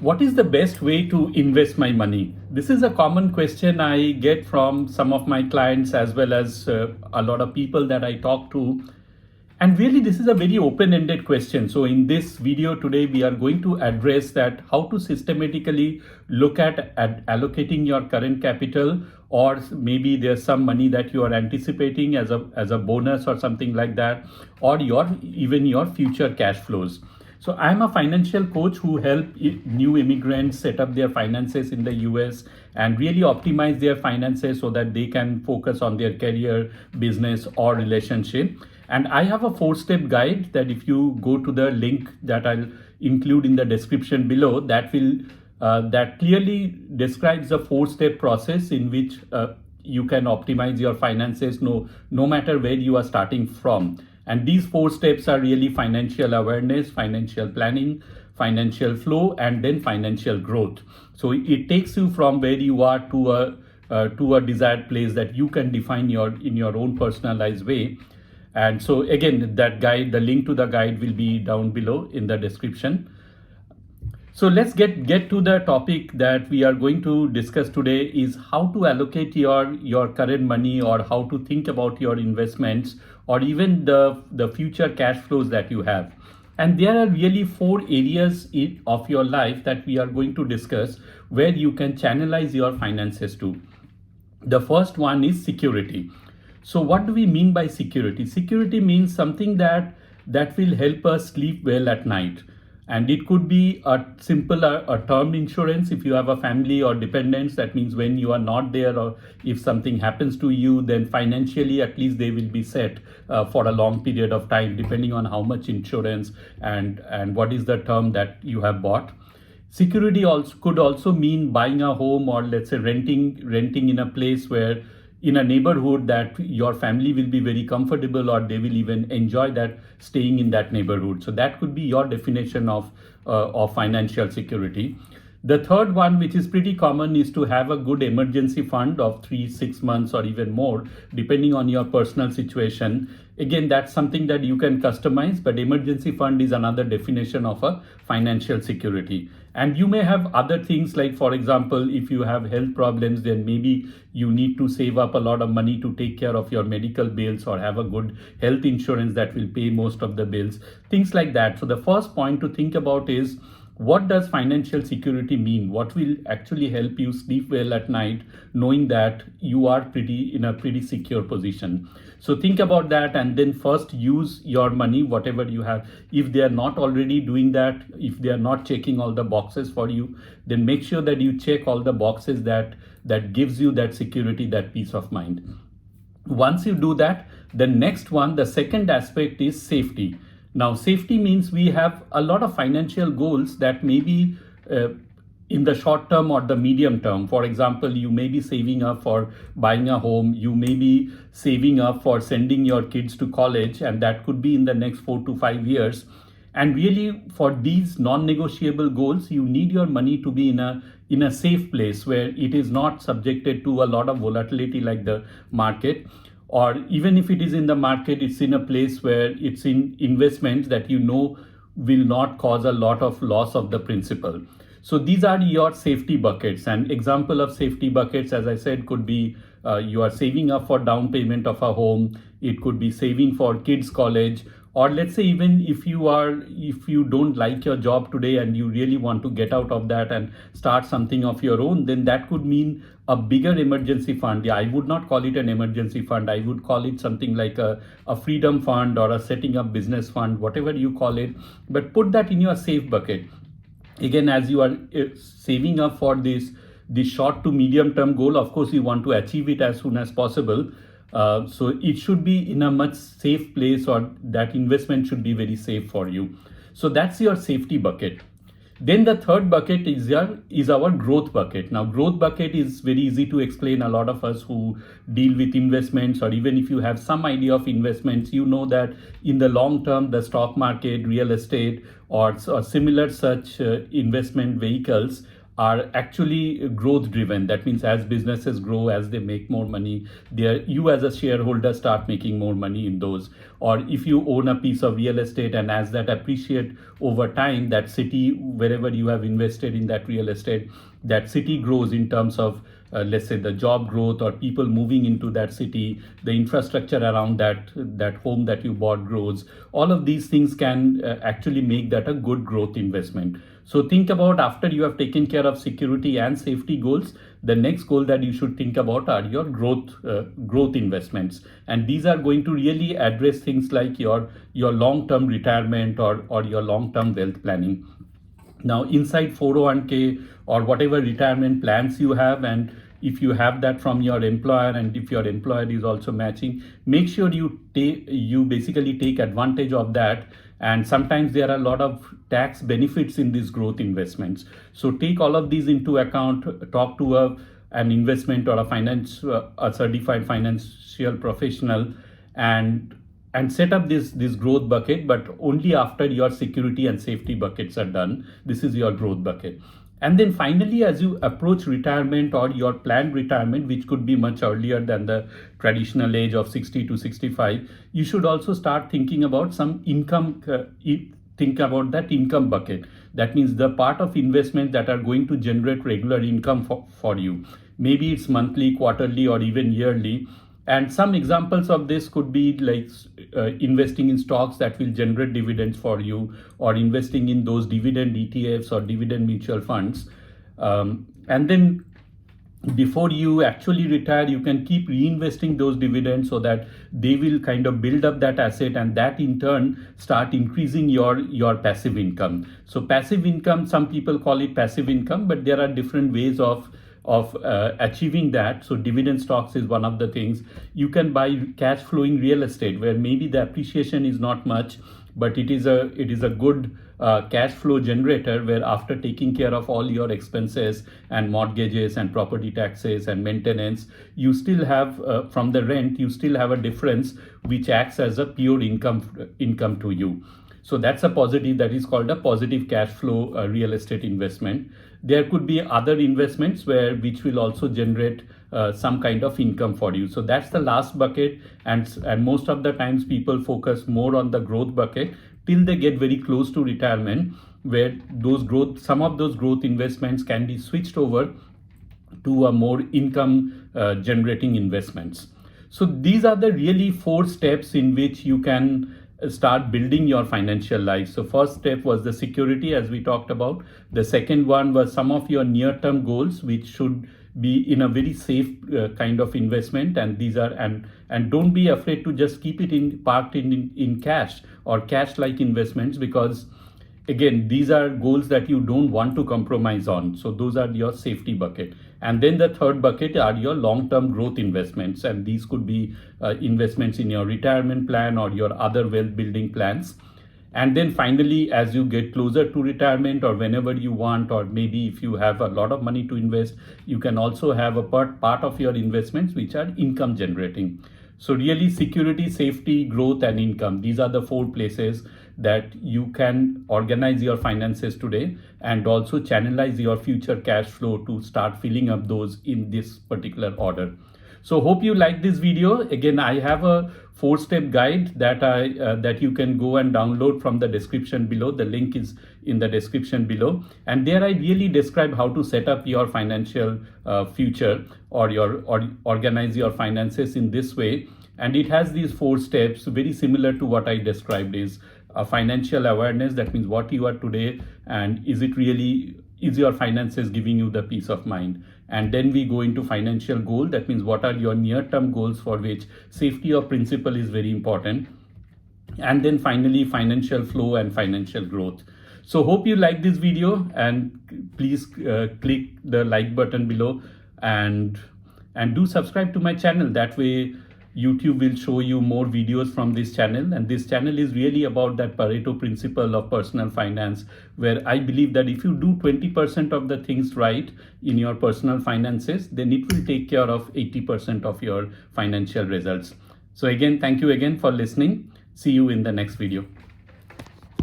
What is the best way to invest my money? This is a common question I get from some of my clients as well as a lot of people that I talk to. And really, this is a very open ended question. So, in this video today, we are going to address that how to systematically look at allocating your current capital, or maybe there's some money that you are anticipating as a bonus or something like that, or even your future cash flows. So I'm a financial coach who help new immigrants set up their finances in the US and really optimize their finances so that they can focus on their career, business, or relationship. And I have a 4-step guide that if you go to the link that I'll include in the description below, that clearly describes the 4-step process in which you can optimize your finances no matter where you are starting from. And these 4 steps are really financial awareness, financial planning, financial flow, and then financial growth. So it takes you from where you are to a desired place that you can define in your own personalized way. And so again, that guide, the link to the guide will be down below in the description. So let's get to the topic that we are going to discuss today is how to allocate your current money, or how to think about your investments, or even the future cash flows that you have. And there are really 4 areas of your life that we are going to discuss where you can channelize your finances to. The first one is security. So what do we mean by security? Security means something that will help us sleep well at night. And it could be a simple a term insurance if you have a family or dependents. That means when you are not there, or if something happens to you, then financially at least they will be set for a long period of time, depending on how much insurance and what is the term that you have bought. Security also could also mean buying a home, or let's say renting in a place where, in a neighborhood that your family will be very comfortable, or they will even enjoy that staying in that neighborhood. So that could be your definition of financial security. The third one, which is pretty common, is to have a good emergency fund of 3-6 months or even more, depending on your personal situation. Again, that's something that you can customize, but emergency fund is another definition of a financial security. And you may have other things, like, for example, if you have health problems, then maybe you need to save up a lot of money to take care of your medical bills, or have a good health insurance that will pay most of the bills, things like that. So the first point to think about is, what does financial security mean? What will actually help you sleep well at night, knowing that you are in a pretty secure position? So think about that, and then first use your money, whatever you have. If they are not already doing that, if they are not checking all the boxes for you, then make sure that you check all the boxes that gives you that security, that peace of mind. Once you do that, the next one, the second aspect, is safety. Now, safety means we have a lot of financial goals that may be in the short term or the medium term. For example, you may be saving up for buying a home, you may be saving up for sending your kids to college, and that could be in the next 4 to 5 years. And really, for these non-negotiable goals, you need your money to be in a safe place where it is not subjected to a lot of volatility like the market. Or even if it is in the market, it's in a place where it's in investments that will not cause a lot of loss of the principal. So these are your safety buckets. And example of safety buckets, as I said, could be you are saving up for down payment of a home. It could be saving for kids' college. Or let's say, even if you don't like your job today and you really want to get out of that and start something of your own, then that could mean a bigger emergency fund. Yeah, I would not call it an emergency fund. I would call it something like a freedom fund or a setting up business fund, whatever you call it. But put that in your safe bucket. Again, as you are saving up for this short to medium term goal, of course, you want to achieve it as soon as possible. So it should be in a much safe place, or that investment should be very safe for you. So that's your safety bucket. Then the third bucket is our growth bucket. Now, growth bucket is very easy to explain. A lot of us who deal with investments, or even if you have some idea of investments, you know that in the long term, the stock market, real estate, or similar such investment vehicles are actually growth driven. That means as businesses grow, as they make more money, you as a shareholder start making more money in those. Or if you own a piece of real estate and as that appreciate over time, that city, wherever you have invested in that real estate, that city grows in terms of let's say the job growth or people moving into that city, the infrastructure around that home that you bought grows. All of these things can actually make that a good growth investment. So think about, after you have taken care of security and safety goals, the next goal that you should think about are your growth investments, and these are going to really address things like your long-term retirement or your long-term wealth planning. Now, inside 401k or whatever retirement plans you have, and if you have that from your employer and if your employer is also matching, make sure you basically take advantage of that. And sometimes there are a lot of tax benefits in these growth investments. So take all of these into account, talk to an investment or a certified financial professional, and set up this growth bucket, but only after your security and safety buckets are done. This is your growth bucket. And then finally, as you approach retirement or your planned retirement, which could be much earlier than the traditional age of 60 to 65, you should also start thinking about some income. Think about that income bucket. That means the part of investment that are going to generate regular income for you. Maybe it's monthly, quarterly, or even yearly. And some examples of this could be like investing in stocks that will generate dividends for you, or investing in those dividend ETFs or dividend mutual funds. And then before you actually retire, you can keep reinvesting those dividends so that they will kind of build up that asset, and that in turn start increasing your passive income. So passive income, some people call it passive income, but there are different ways of achieving that. So dividend stocks is one of the things. You can buy cash flowing real estate where maybe the appreciation is not much, but it is a good cash flow generator, where after taking care of all your expenses and mortgages and property taxes and maintenance, you still have from the rent, you still have a difference which acts as a pure income to you. So that's a positive, that is called a positive cash flow real estate investment. There could be other investments which will also generate some kind of income for you. So that's the last bucket, and most of the times people focus more on the growth bucket till they get very close to retirement, where some of those growth investments can be switched over to a more income generating investments. So these are the really 4 steps in which you can start building your financial life. So first step was the security, as we talked about. The second one was some of your near-term goals, which should be in a very safe kind of investment. And these are, and don't be afraid to just keep it parked in cash or cash-like investments, because again, these are goals that you don't want to compromise on. So those are your safety bucket. And then the third bucket are your long-term growth investments. And these could be investments in your retirement plan or your other wealth building plans. And then finally, as you get closer to retirement or whenever you want, or maybe if you have a lot of money to invest, you can also have a part of your investments which are income generating. So really, security, safety, growth, and income. These are the 4 places that you can organize your finances today, and also channelize your future cash flow to start filling up those in this particular order. So hope you like this video. Again, I have a 4-step guide that you can go and download from the description below. The link is in the description below. And there I really describe how to set up your financial future or organize your finances in this way. And it has these 4 steps, very similar to what I described, is a financial awareness. That means what you are today, and is your finances giving you the peace of mind? And then we go into financial goal. That means what are your near-term goals for which safety of principal is very important. And then finally, financial flow and financial growth. So hope you like this video, and please click the like button below, and do subscribe to my channel. That way YouTube will show you more videos from this channel. And this channel is really about that Pareto principle of personal finance, where I believe that if you do 20% of the things right in your personal finances, then it will take care of 80% of your financial results. So again, thank you again for listening. See you in the next video.